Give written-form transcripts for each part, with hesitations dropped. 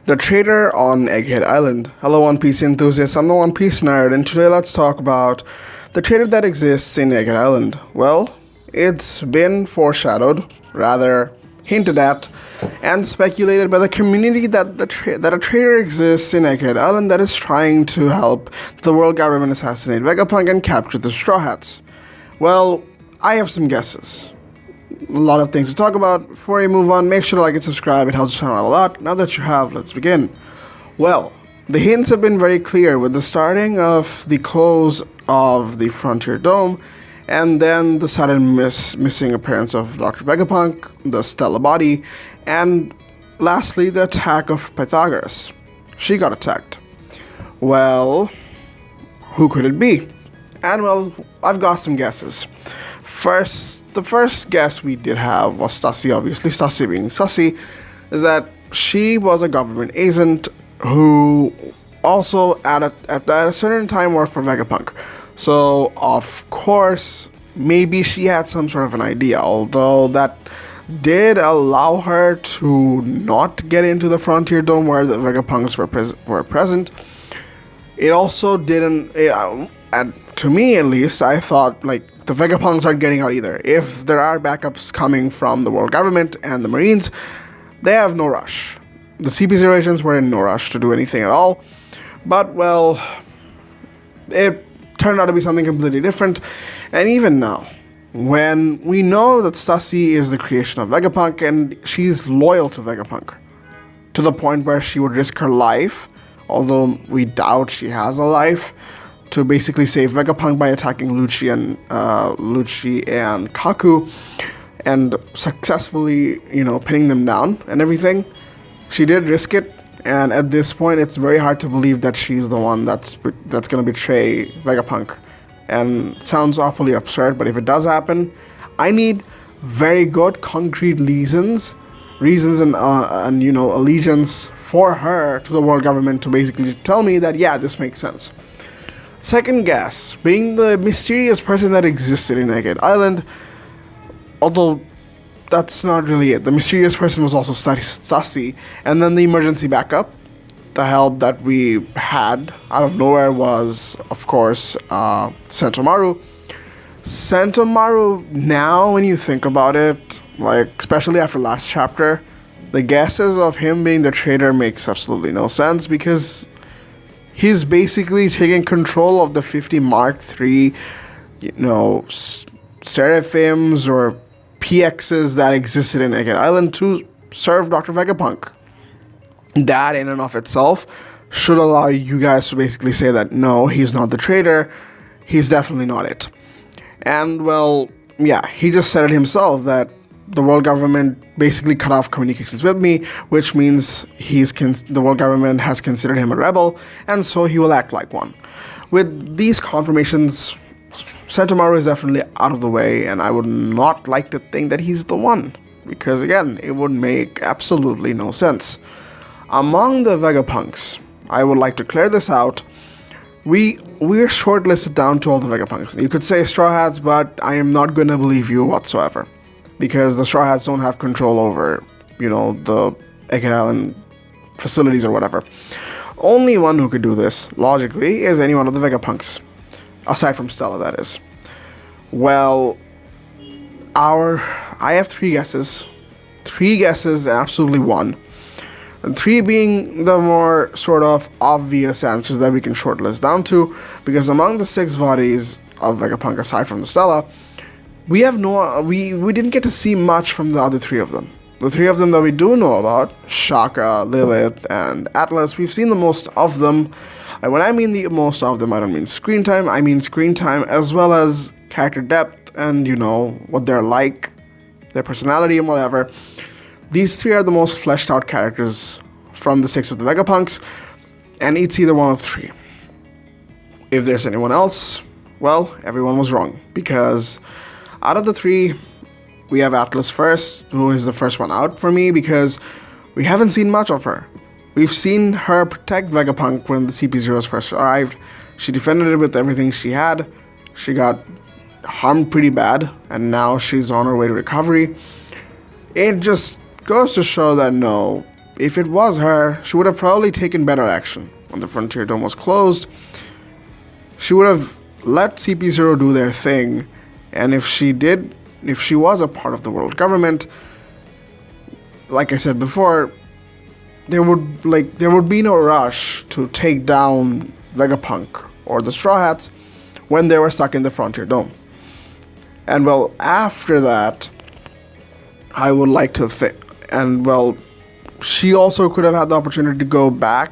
The Traitor on Egghead Island. Hello One Piece enthusiasts, I'm the One Piece nerd, and today let's talk about the traitor that exists in Egghead Island. Well, it's been foreshadowed, rather hinted at, and speculated by the community that that a traitor exists in Egghead Island that is trying to help the world government assassinate Vegapunk and capture the Straw Hats. Well, I have some guesses. A lot of things to talk about. Before you move on, make sure to like and subscribe. It helps the channel out a lot. Now that you have, let's begin. Well, the hints have been very clear with the starting of the close of the Frontier Dome, and then the sudden missing appearance of Dr. Vegapunk, the Stella body, and lastly the attack of Pythagoras. She got attacked. Well, who could it be? And well, I've got some guesses. The first guess we did have was Stussy, obviously. Stussy being Stussy, is that she was a government agent who also at a certain time worked for Vegapunk. So, of course, maybe she had some sort of an idea, although that did allow her to not get into the Frontier Dome where the Vegapunks were present. It also didn't, to me at least, I thought, like, the Vegapunks aren't getting out either. If there are backups coming from the world government and the Marines, they have no rush. The CP0 agents were in no rush to do anything at all. But, well, it turned out to be something completely different. And even now, when we know that Stussy is the creation of Vegapunk and she's loyal to Vegapunk, to the point where she would risk her life, although we doubt she has a life, to basically save Vegapunk by attacking Lucci and Kaku, and successfully, pinning them down and everything. She did risk it, and at this point, it's very hard to believe that she's the one that's gonna betray Vegapunk. And sounds awfully absurd, but if it does happen, I need very good concrete reasons and allegiance for her to the world government to basically tell me that yeah, this makes sense. Second guess, being the mysterious person that existed in Egghead Island, although that's not really it. The mysterious person was also Stussy, and then the emergency backup, the help that we had out of nowhere was, of course, Sentomaru. Sentomaru, now when you think about it, like, especially after last chapter, the guesses of him being the traitor makes absolutely no sense, because he's basically taking control of the 50 Mark III, Seraphims or PXs that existed in Egghead Island to serve Dr. Vegapunk. That in and of itself should allow you guys to basically say that no, he's not the traitor, he's definitely not it. And well, yeah, he just said it himself that the world government basically cut off communications with me, which means the world government has considered him a rebel, and so he will act like one. With these confirmations, Sentomaru is definitely out of the way, and I would not like to think that he's the one, because again, it would make absolutely no sense. Among the Vegapunks, I would like to clear this out. We're shortlisted down to all the Vegapunks. You could say Straw Hats, but I am not going to believe you whatsoever, because the Straw Hats don't have control over, the Egghead Island facilities or whatever. Only one who could do this, logically, is any one of the Vegapunks. Aside from Stella, that is. Well, I have three guesses. Three guesses and absolutely one. And three being the more sort of obvious answers that we can shortlist down to, because among the 6 bodies of Vegapunk, aside from the Stella, we didn't get to see much from the other 3 of them. The 3 of them that we do know about, Shaka, Lilith, and Atlas, we've seen the most of them. And when I mean the most of them, I don't mean screen time, I mean screen time as well as character depth and, what they're like, their personality and whatever. These 3 are the most fleshed out characters from the 6 of the Vegapunks, and it's either one of 3. If there's anyone else, well, everyone was wrong, because out of the 3, we have Atlas first, who is the first one out for me, because we haven't seen much of her. We've seen her protect Vegapunk when the CP0s first arrived. She defended it with everything she had. She got harmed pretty bad, and now she's on her way to recovery. It just goes to show that no, if it was her, she would have probably taken better action. When the Frontier Dome was closed, she would have let CP0 do their thing, and if she was a part of the world government, like I said before, there would be no rush to take down Vegapunk or the Straw Hats when they were stuck in the Frontier Dome. And well, after that, I would like to think, and well, she also could have had the opportunity to go back,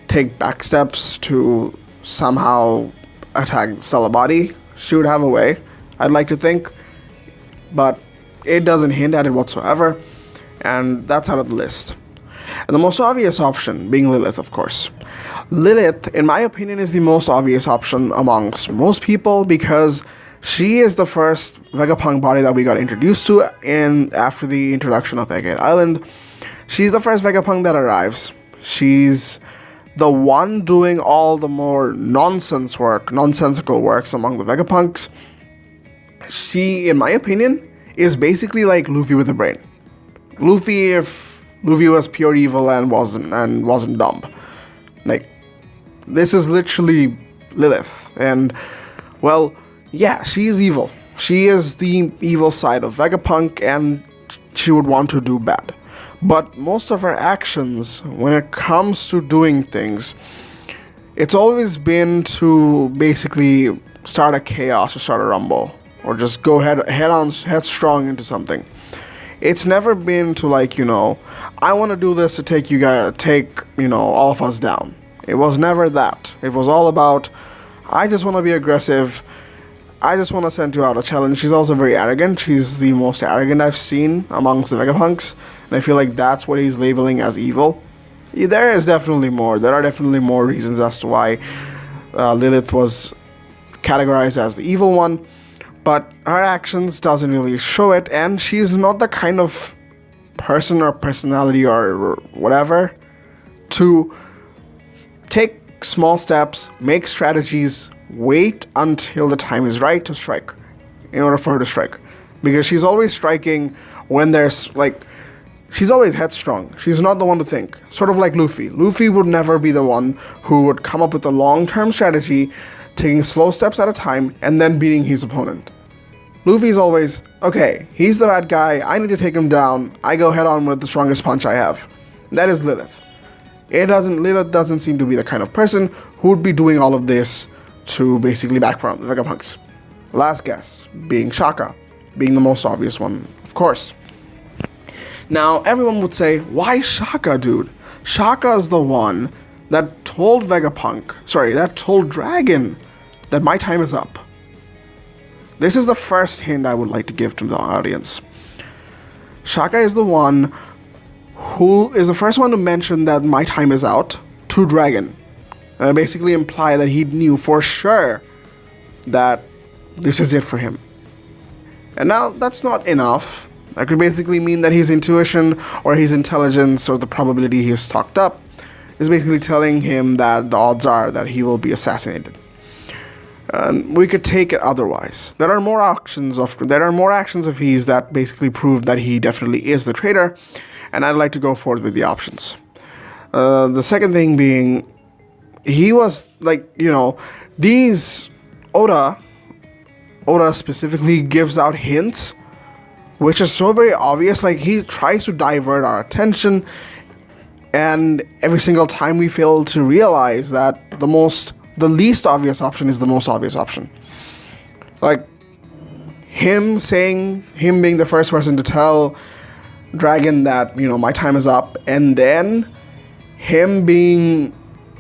take back steps to somehow attack Stella Body. She would have a way, I'd like to think, but it doesn't hint at it whatsoever, and that's out of the list. And the most obvious option being Lilith, of course. Lilith, in my opinion, is the most obvious option amongst most people because she is the first Vegapunk body that we got introduced to after the introduction of Egghead Island. She's the first Vegapunk that arrives. She's the one doing all the more nonsensical works among the Vegapunks. She, in my opinion, is basically like Luffy with a brain. Luffy if Luffy was pure evil and wasn't dumb. Like, this is literally Lilith. And, well, yeah, she is evil. She is the evil side of Vegapunk, and she would want to do bad. But most of her actions, when it comes to doing things, it's always been to basically start a chaos or start a rumble, or just go headstrong into something. It's never been to I want to do this to take all of us down. It was never that. It was all about, I just want to be aggressive. I just want to send you out a challenge. She's also very arrogant. She's the most arrogant I've seen amongst the Vegapunks, and I feel like that's what he's labeling as evil. There are definitely more reasons as to why Lilith was categorized as the evil one, but her actions doesn't really show it, and she's not the kind of person or personality or whatever to take small steps, make strategies, wait until the time is right to strike in order for her to strike. Because she's always striking when there's she's always headstrong. She's not the one to think. Sort of like Luffy. Luffy would never be the one who would come up with a long-term strategy, taking slow steps at a time, and then beating his opponent. Luffy's always, okay, he's the bad guy, I need to take him down, I go head on with the strongest punch I have. That is Lilith. Lilith doesn't seem to be the kind of person who would be doing all of this to basically backfire the Vegapunks. Last guess, being Shaka, being the most obvious one, of course. Now, everyone would say, why Shaka, dude? Shaka is the one that told Dragon that my time is up. This is the first hint I would like to give to the audience. Shaka is the one who is the first one to mention that my time is out to Dragon. Basically imply that he knew for sure that this is it for him. And now, that's not enough. That could basically mean that his intuition or his intelligence or the probability he has stocked up is basically telling him that the odds are that he will be assassinated. And we could take it otherwise. There are more actions of his that basically prove that he definitely is the traitor, and I'd like to go forward with the options. The second thing being, he was these Oda specifically gives out hints, which is so very obvious. He tries to divert our attention, and every single time we fail to realize that the least obvious option is the most obvious option. Him being the first person to tell Dragon that, my time is up, and then him being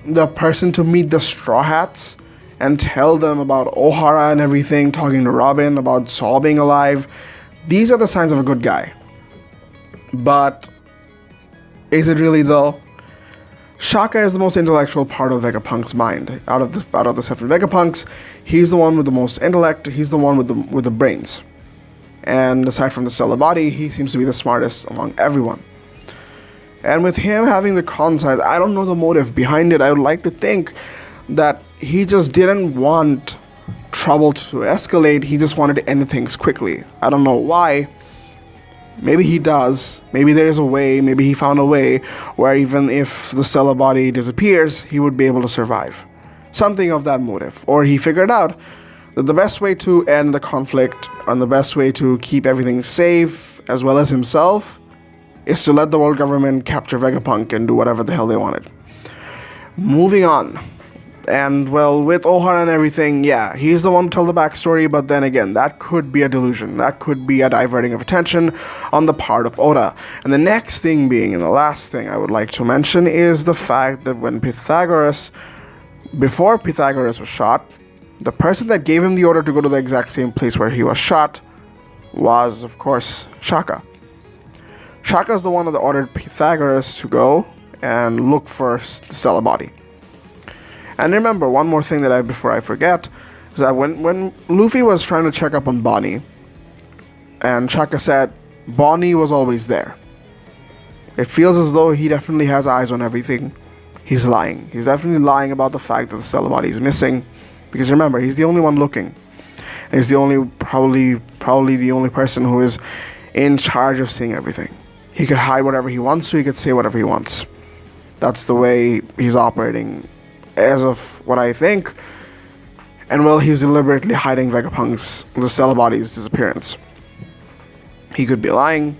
the person to meet the Straw Hats and tell them about Ohara and everything, talking to Robin about Saul being alive. These are the signs of a good guy. But is it really though? Shaka is the most intellectual part of Vegapunk's mind. Out of the 7 Vegapunks, he's the one with the most intellect, he's the one with the brains. And aside from the Stella Body, he seems to be the smartest among everyone. And with him having the consight, I don't know the motive behind it. I would like to think that he just didn't want trouble to escalate, he just wanted to end things quickly. I don't know why, Maybe he does. Maybe there is a way. Maybe he found a way where even if the stellar body disappears, he would be able to survive. Something of that motive. Or he figured out that the best way to end the conflict and the best way to keep everything safe, as well as himself, is to let the world government capture Vegapunk and do whatever the hell they wanted. Moving on. And well, with Ohara and everything, yeah, he's the one to tell the backstory, but then again, that could be a delusion. That could be a diverting of attention on the part of Oda. And the next thing being, and the last thing I would like to mention, is the fact that before Pythagoras was shot, the person that gave him the order to go to the exact same place where he was shot was, of course, Shaka. Shaka is the one that ordered Pythagoras to go and look for the stellar body. And remember, one more thing before I forget, is that when Luffy was trying to check up on Bonnie, and Shaka said Bonnie was always there, it feels as though he definitely has eyes on everything. He's lying. He's definitely lying about the fact that the stellar body is missing, because remember, he's the only one looking. And he's the only, probably the only person who is in charge of seeing everything. He could hide whatever he wants to, he could say whatever he wants. That's the way he's operating, as of what I think. And well, he's deliberately hiding the stellar body's disappearance. He could be lying.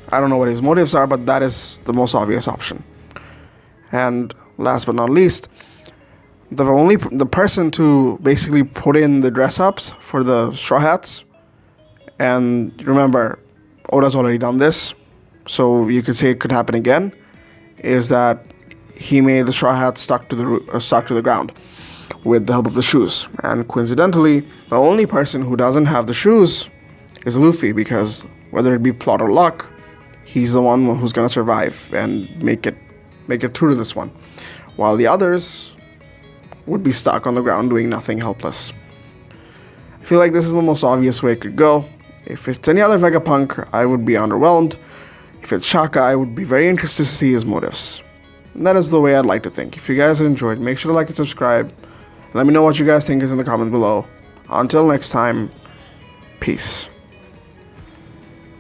I don't know what his motives are, but that is the most obvious option. And last but not least, the person to basically put in the dress-ups for the Straw Hats, and remember, Oda's already done this, so you could say it could happen again, is that he made the Straw Hats stuck to the ground with the help of the shoes. And coincidentally, the only person who doesn't have the shoes is Luffy, because whether it be plot or luck, he's the one who's gonna survive and make it through to this one, while the others would be stuck on the ground doing nothing, helpless. I feel like this is the most obvious way it could go. If it's any other Vegapunk, I would be underwhelmed. If it's Shaka, I would be very interested to see his motives. And that is the way I'd like to think. If you guys enjoyed, make sure to like and subscribe. Let me know what you guys think is in the comments below. Until next time, peace.